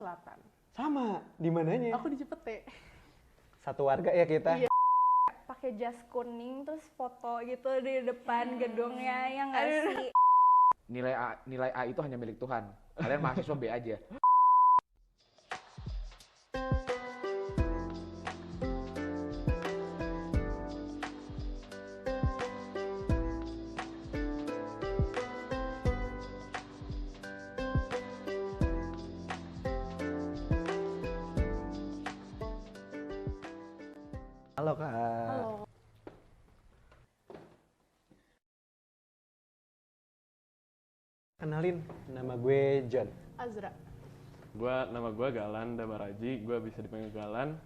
Selatan. Sama, di mananya? Aku di Cipete. Satu warga ya kita. Iya. Pakai jas kuning terus foto gitu di depan gedungnya yang nggak sih? Nilai A itu hanya milik Tuhan. Kalian mahasiswa B aja. Halo Kak. Halo. Kenalin, nama gue John. Azra. Nama gue Galan Damaraji, gue bisa dipanggil Galan.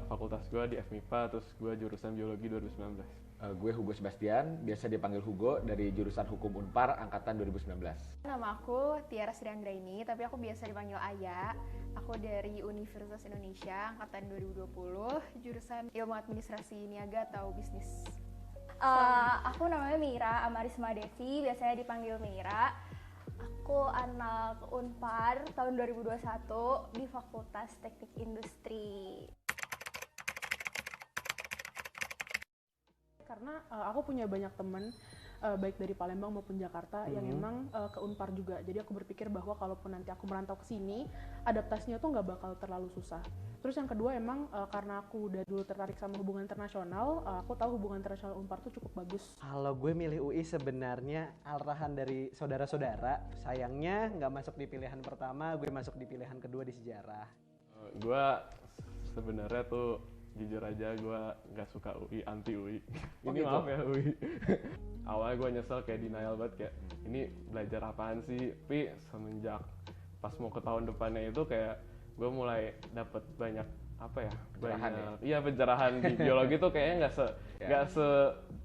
Fakultas gue di FMIPA, terus gue jurusan Biologi 2019. Gue Hugo Sebastian, biasa dipanggil Hugo dari jurusan Hukum Unpar angkatan 2019. Nama aku Tiara Sri Anggraini, tapi aku biasa dipanggil Aya. Aku dari Universitas Indonesia angkatan 2020, jurusan Ilmu Administrasi Niaga atau Bisnis. Aku namanya Mira Amarisma Devi, biasanya dipanggil Mira. Aku anak Unpar tahun 2021 di Fakultas Teknik Industri. Karena aku punya banyak teman, baik dari Palembang maupun Jakarta, yang emang ke Unpar juga. Jadi aku berpikir bahwa kalaupun nanti aku merantau ke sini, adaptasinya tuh nggak bakal terlalu susah. Terus yang kedua emang karena aku udah dulu tertarik sama hubungan internasional, aku tahu hubungan internasional Unpar tuh cukup bagus. Kalau gue milih UI sebenarnya arahan dari saudara-saudara. Sayangnya nggak masuk di pilihan pertama, gue masuk di pilihan kedua di sejarah. Gue sebenarnya tuh jujur aja gue nggak suka UI, anti UI. Oh, Ini gitu? maaf ya UI. Awalnya gue nyesel kayak denial banget kayak ini belajar apaan sih. Tapi semenjak pas mau ke tahun depannya itu kayak gue mulai dapet banyak apa ya, Pencerahan iya pencerahan di biologi tuh kayaknya nggak se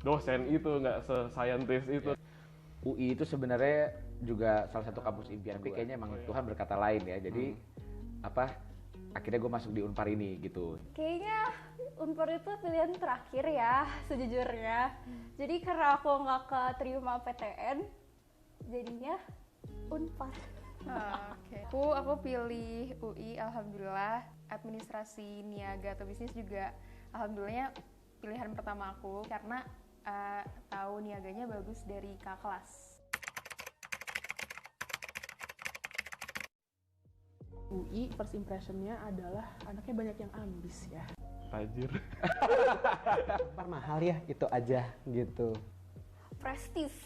dosen itu, nggak se scientist itu. UI itu sebenarnya juga salah satu kampus impian gue. Kayaknya emang Tuhan berkata lain ya. Jadi akhirnya gue masuk di Unpar ini gitu. Kayaknya Unpar itu pilihan terakhir ya, sejujurnya. Jadi karena aku nggak keterima PTN, jadinya Unpar. Aku pilih UI, alhamdulillah. Administrasi Niaga atau Bisnis juga alhamdulillahnya pilihan pertama aku karena tahu niaganya bagus dari kakak kelas. UI first impression-nya adalah anaknya banyak yang ambis ya. Tajir. Unpar mahal ya, itu aja gitu. Prestis.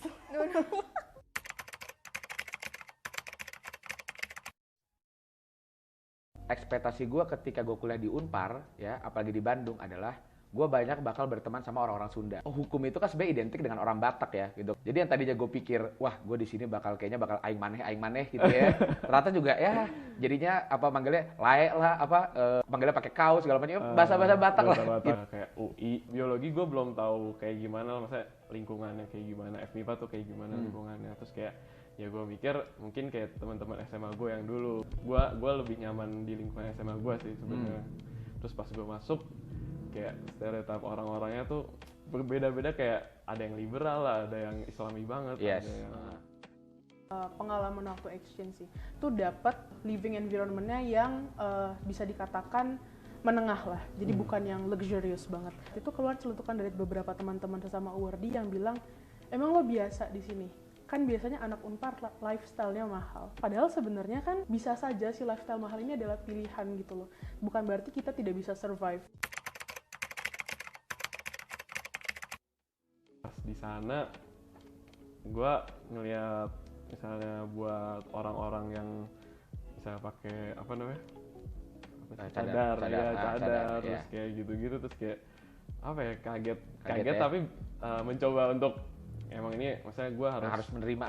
Ekspektasi gue ketika gue kuliah di Unpar ya, apalagi di Bandung adalah gue banyak bakal berteman sama orang-orang Sunda. Hukum itu kan sebenarnya identik dengan orang Batak ya gitu. Jadi yang tadinya gue pikir, wah gue di sini kayaknya bakal aing maneh gitu ya. Ternyata juga ya jadinya manggilnya lae lah, manggilnya pakai kau segala macam, bahasa-bahasa Batak lah. Gitu. Kayak UI, biologi gue belum tahu kayak gimana, maksudnya lingkungannya kayak gimana, FMIPA tuh kayak gimana lingkungannya. Terus kayak ya gue mikir mungkin kayak teman-teman SMA gue yang dulu, gue lebih nyaman di lingkungan SMA gue sih sebenarnya. Terus pas gue masuk kayak stereotip orang-orangnya tuh berbeda-beda, kayak ada yang liberal lah, ada yang islami banget. Yes. Ada yang Pengalaman waktu exchange sih, tuh dapat living environment-nya yang bisa dikatakan menengah lah, jadi bukan yang luxurious banget. Itu keluar celutukan dari beberapa teman-teman sesama UWRDI yang bilang, emang lo biasa di sini? Kan biasanya anak Unpar lifestyle-nya mahal. Padahal sebenarnya kan bisa saja si lifestyle mahal ini adalah pilihan gitu loh. Bukan berarti kita tidak bisa survive. Pas di sana gue ngeliat misalnya buat orang-orang yang misalnya pakai apa namanya, cadar, terus ya. kayak gitu-gitu, terus kayak apa ya, kaget Ya? tapi mencoba untuk emang ini maksudnya gue harus menerima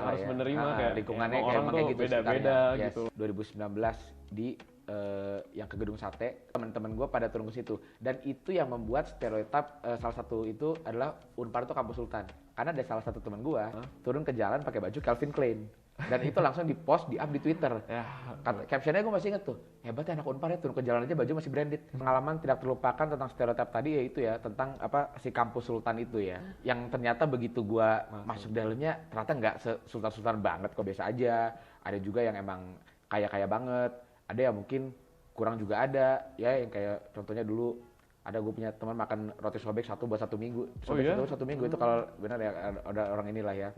kayak lingkungannya kayak kayak orang emang tuh kayak gitu beda-beda sekitarnya. gitu. 2019 di yang ke Gedung Sate, teman-teman gue pada turun ke situ, dan itu yang membuat stereotip salah satu itu adalah Unpar itu kampus Sultan, karena ada salah satu teman gue turun ke jalan pakai baju Calvin Klein, dan itu langsung di-post, di-up di Twitter. Ya, Captionnya gue masih inget tuh, hebat ya anak Unpar ya, turun ke jalan aja baju masih branded. Pengalaman tidak terlupakan tentang stereotip tadi yaitu ya tentang si kampus Sultan itu ya, yang ternyata begitu gue masuk dalamnya ternyata nggak sultan-sultan banget kok, biasa aja. Ada juga yang emang kaya-kaya banget, ada yang mungkin kurang juga ada ya, yang kayak contohnya dulu ada gue punya teman makan roti sobek satu buat 1 minggu. Sobek satu minggu itu kalau benar ya ada orang inilah ya.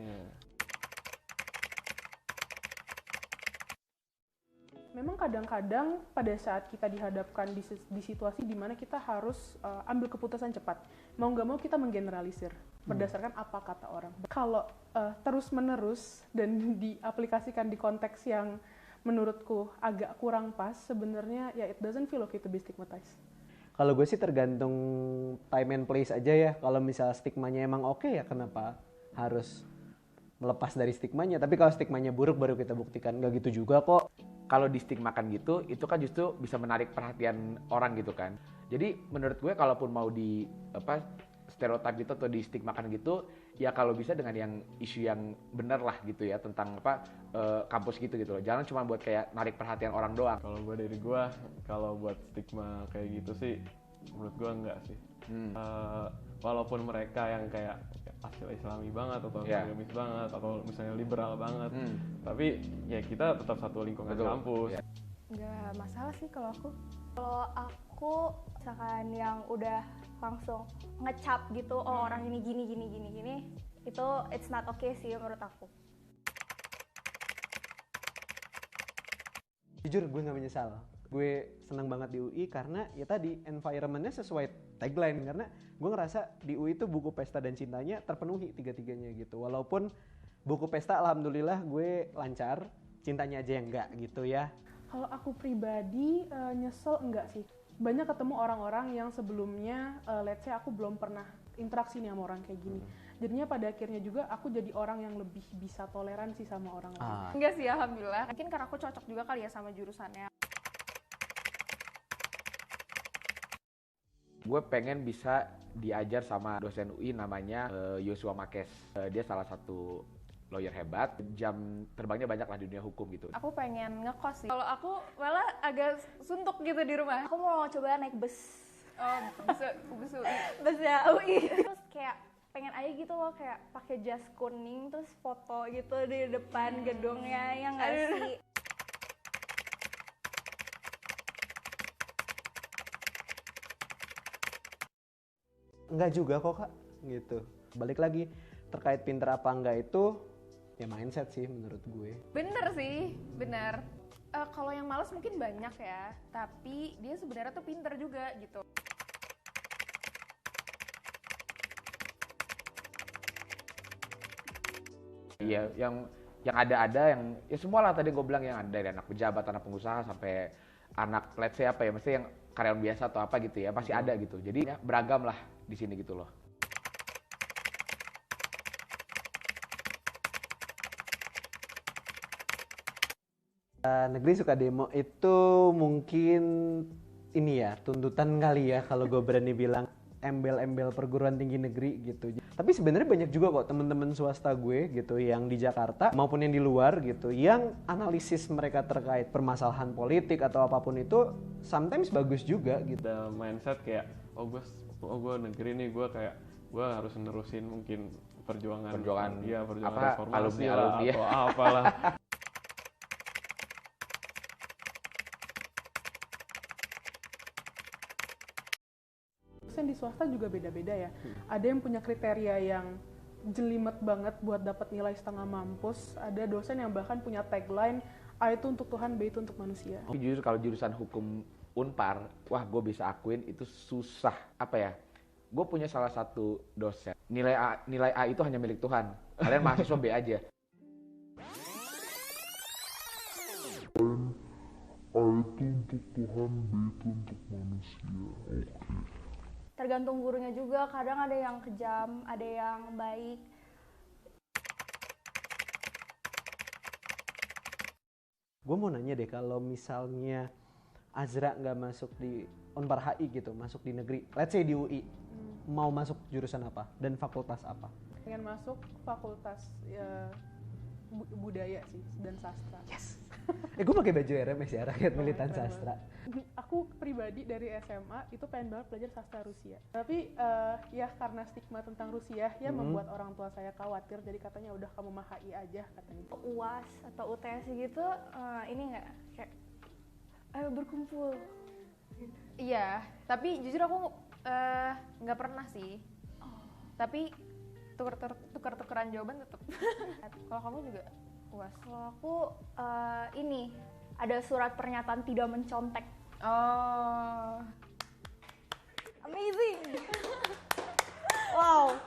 Memang kadang-kadang pada saat kita dihadapkan di situasi di mana kita harus ambil keputusan cepat, mau nggak mau kita menggeneralisir berdasarkan apa kata orang. Kalau terus-menerus dan diaplikasikan di konteks yang menurutku agak kurang pas, sebenarnya ya it doesn't feel okay to be stigmatized. Kalau gue sih tergantung time and place aja ya. Kalau misal stigmanya emang oke ya kenapa harus melepas dari stigmanya. Tapi kalau stigmanya buruk baru kita buktikan. Nggak gitu juga kok. Kalau distigmakan gitu, itu kan justru bisa menarik perhatian orang gitu kan. Jadi menurut gue kalaupun mau di stereotip gitu atau distigmakan gitu, ya kalau bisa dengan yang isu yang benar lah gitu ya tentang kampus gitu loh. Jangan cuma buat kayak narik perhatian orang doang. Kalau gue dari gue, kalau buat stigma kayak gitu sih, menurut gue enggak sih. Walaupun mereka yang kayak asal Islami banget atau agamis banget atau misalnya liberal banget, tapi ya kita tetap satu lingkungan kampus. Nggak masalah sih kalau aku. Kalau aku misalkan yang udah langsung ngecap gitu, oh orang ini gini, itu it's not okay sih menurut aku. Jujur gue nggak menyesal. Gue senang banget di UI karena ya tadi environment-nya sesuai tagline. Karena gue ngerasa di UI itu buku pesta dan cintanya terpenuhi tiga-tiganya gitu. Walaupun buku pesta alhamdulillah gue lancar, cintanya aja yang enggak gitu ya. Kalau aku pribadi nyesel enggak sih. Banyak ketemu orang-orang yang sebelumnya let's say aku belum pernah interaksi nih sama orang kayak gini. Jadinya pada akhirnya juga aku jadi orang yang lebih bisa toleransi sama orang lain. Enggak sih, alhamdulillah. Mungkin karena aku cocok juga kali ya sama jurusannya. Gue pengen bisa diajar sama dosen UI namanya Yosua Makes. Dia salah satu lawyer hebat, jam terbangnya banyak lah di dunia hukum gitu. Aku pengen ngekos sih. Kalau aku malah agak suntuk gitu di rumah. Aku mau coba naik bus. Oh, bus UI. Busnya UI. Terus kayak pengen aja gitu loh, kayak pakai jas kuning terus foto gitu di depan gedungnya, yang nggak sih? Enggak juga kok kak, gitu. Balik lagi, terkait pinter apa enggak itu, ya mindset sih menurut gue. Bener sih, bener. Kalau yang malas mungkin banyak ya, tapi dia sebenarnya tuh pinter juga gitu. Iya, yang ada yang ya semua lah tadi gue bilang, yang ada dari anak pejabat, anak pengusaha sampai anak let's say apa ya, mesti yang karyawan biasa atau apa gitu ya, pasti ada gitu. Jadi ya, beragam lah di sini gitu loh. Negeri suka demo itu mungkin ini ya, tuntutan kali ya kalau gue berani bilang embel-embel perguruan tinggi negeri gitu. Tapi sebenarnya banyak juga kok teman-teman swasta gue gitu yang di Jakarta maupun yang di luar gitu yang analisis mereka terkait permasalahan politik atau apapun itu sometimes bagus juga gitu. Ada mindset kayak gue negeri nih, gue harus nerusin mungkin perjuangan apa, reformasi alumni atau apalah. Dosen di swasta juga beda-beda ya. Ada yang punya kriteria yang jelimet banget buat dapat nilai setengah mampus. Ada dosen yang bahkan punya tagline A itu untuk Tuhan, B itu untuk manusia. Jujur kalau jurusan hukum Unpar, wah gue bisa akuin itu susah. Apa ya? Gue punya salah satu dosen. Nilai A itu hanya milik Tuhan. Kalian mahasiswa B aja. A itu untuk Tuhan, B itu untuk manusia. Tergantung gurunya juga, kadang ada yang kejam, ada yang baik. Gue mau nanya deh, kalau misalnya Azra nggak masuk di Unpar HI gitu, masuk di negeri, let's say di UI, mau masuk jurusan apa dan fakultas apa? Pengen masuk fakultas budaya sih dan sastra. Yes. Gue pakai baju RMS ya, rakyat militan sastra. Aku pribadi dari SMA itu pengen banget belajar sastra Rusia. Tapi ya karena stigma tentang Rusia ya membuat orang tua saya khawatir. Jadi katanya udah kamu mah HI aja katanya. UAS atau UTS gitu, ini nggak kayak Ayo berkumpul. Iya, tapi jujur aku nggak pernah sih. Tapi tuker-tukeran jawaban tetap. Kalau kamu juga UAS? Kalau aku ini ada surat pernyataan tidak mencontek. Oh, Amazing. Wow.